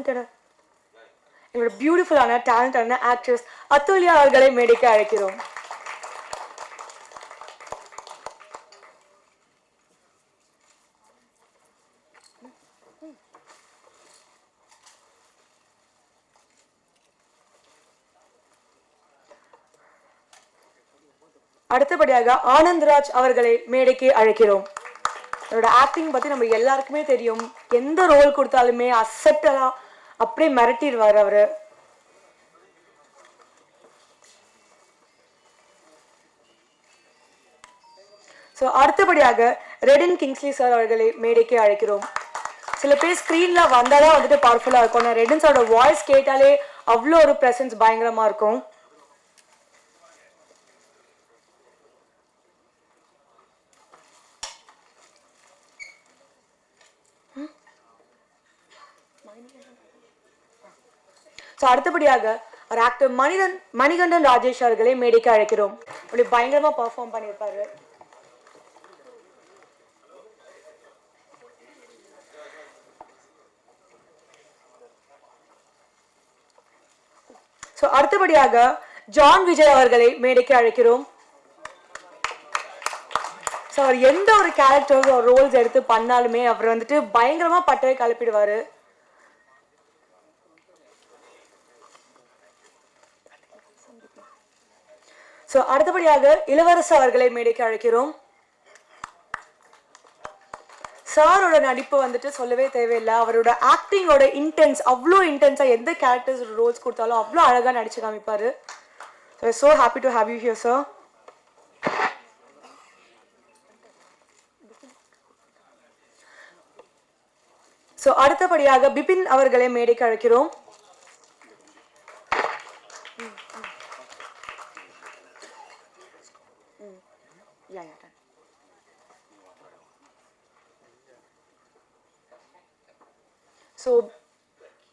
Talented எங்களோட பியூட்டிஃபுல்லான டேலண்டான actress Athulya அவர்களை மேடைக்கு அழைக்கிறோம். அடுத்தபடியாக ஆனந்த்ராஜ் அவர்களை மேடைக்கு அழைக்கிறோம். அவரோட ஆக்டிங் பத்தி நம்ம எல்லாருக்குமே தெரியும். எந்த ரோல் கொடுத்தாலுமே அசெப்டலா அப்படியே மிரட்டிடுவார் அவரு. ஸோ அடுத்தபடியாக ரெடின் கிங்ஸ்லி சார் அவர்களை மேடைக்கு அழைக்கிறோம். சில பேர் ஸ்க்ரீன்ல வந்தாதான் வந்துட்டு பவர்ஃபுல்லா இருக்கும். ரெடின் சாரோட வாய்ஸ் கேட்டாலே அவ்வளோ ஒரு ப்ரெசன்ஸ் பயங்கரமா இருக்கும். அடுத்தபடியாக ஒரு ஆக்டர் மணிகண்டன் ராஜேஷ் அவர்களை மேடைக்கு அழைக்கிறோம். அப்படி பயங்கரமா பெர்ஃபார்ம் பண்ணியிருப்பாரு. அடுத்தபடியாக ஜான் விஜய் அவர்களை மேடைக்கு அழைக்கிறோம். அவர் எந்த ஒரு கேரக்டர்ஸ் ஒரு ரோல்ஸ் எடுத்து பண்ணாலுமே அவர் வந்துட்டு பயங்கரமா பட்டவை கலப்பிடுவாரு. அடுத்தபடியாக இளவரசு அவர்களை மேடைக்கு அழைக்கிறோம். சாரோட நடிப்பு வந்துட்டு சொல்லவே தேவையில்லை. அவரோட ஆக்டிங்கோட இன்டென்ஸ் அவ்வளோ இன்டென்ஸா எந்த கேரக்டர்ஸ் ரோல்ஸ் கொடுத்தாலும் அவ்வளோ அழகா நடிச்சு காமிப்பாரு. So happy to have you here, sir. அடுத்தபடியாக பிபின் அவர்களை மேடைக்கு அழைக்கிறோம்.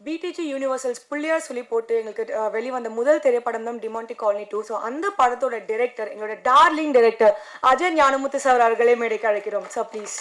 பிடிஜி யூனிவர்சல்ஸ் புள்ளியார் சொல்லி போட்டு எங்களுக்கு வெளிவந்த முதல் திரைப்படம் தான் டிமாண்டி காலனி 2. அந்த படத்தோட டைரக்டர் எங்களோட darling director Ajay Gnanamuthu sir அவர்களை மேடைக்கு அழைக்கிறோம். Sir please.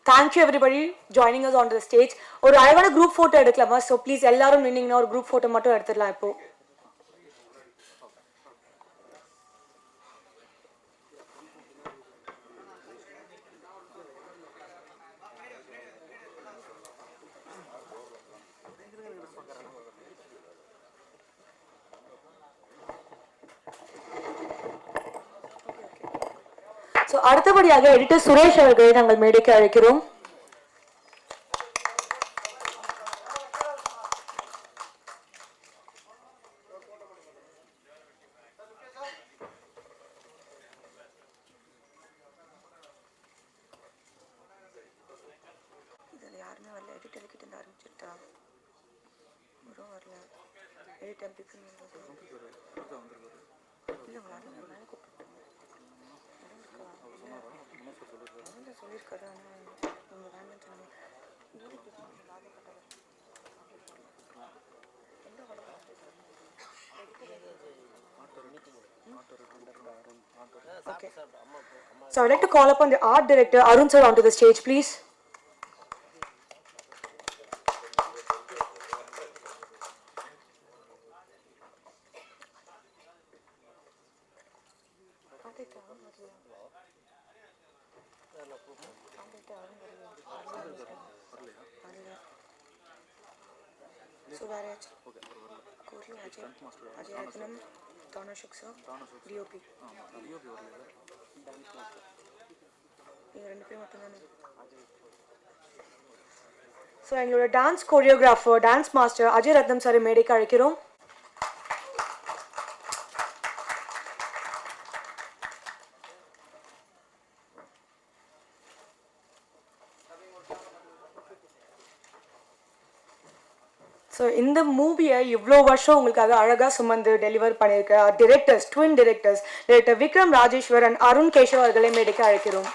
Thank you everybody joining us on the stage. ஒரு அழகான group photo எடுக்கலாமா? So please எல்லாரும் நின்னீங்கன்னா ஒரு group photo மட்டும் எடுத்துடலாம் இப்போ. அடுத்தபடியாக எடிட்டர் சுரேஷ் அவர்களை நாங்கள் மேடைக்கு அழைக்கிறோம். Okay. So I'd like to call upon the art director Arun sir onto the stage, please. So எங்களோட dance choreographer dance master Ajay Ratnam sir மேடைக்கு அழைக்கிறோம். இந்த மூவியை இவ்வளோ வருஷம் உங்களுக்காக அழகாக சுமந்து டெலிவர் பண்ணியிருக்க directors twin director Vikram Rajeshwar and Arun Keshav அவர்களை மேடைக்கு அழைக்கிறோம்.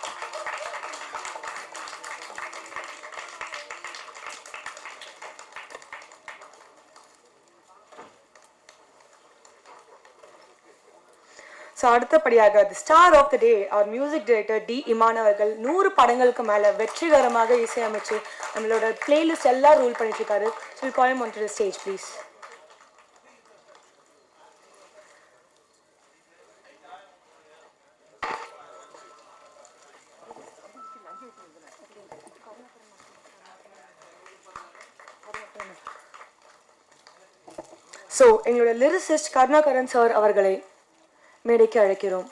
ஸோ அடுத்தபடியாக the star of the day அவர் மியூசிக் டைரக்டர் டி இமான் அவர்கள் 100 படங்களுக்கு மேலே வெற்றிகரமாக இசையமைச்சு நம்மளோட பிளேலிஸ்ட் எல்லாம் ரூல் பண்ணிட்டு இருக்காரு. So call him on to the stage please. So எங்களோட லிரிசிஸ்ட் கருணாகரன் சார் அவர்களை மேடைக்கு அழைக்கிறோம்.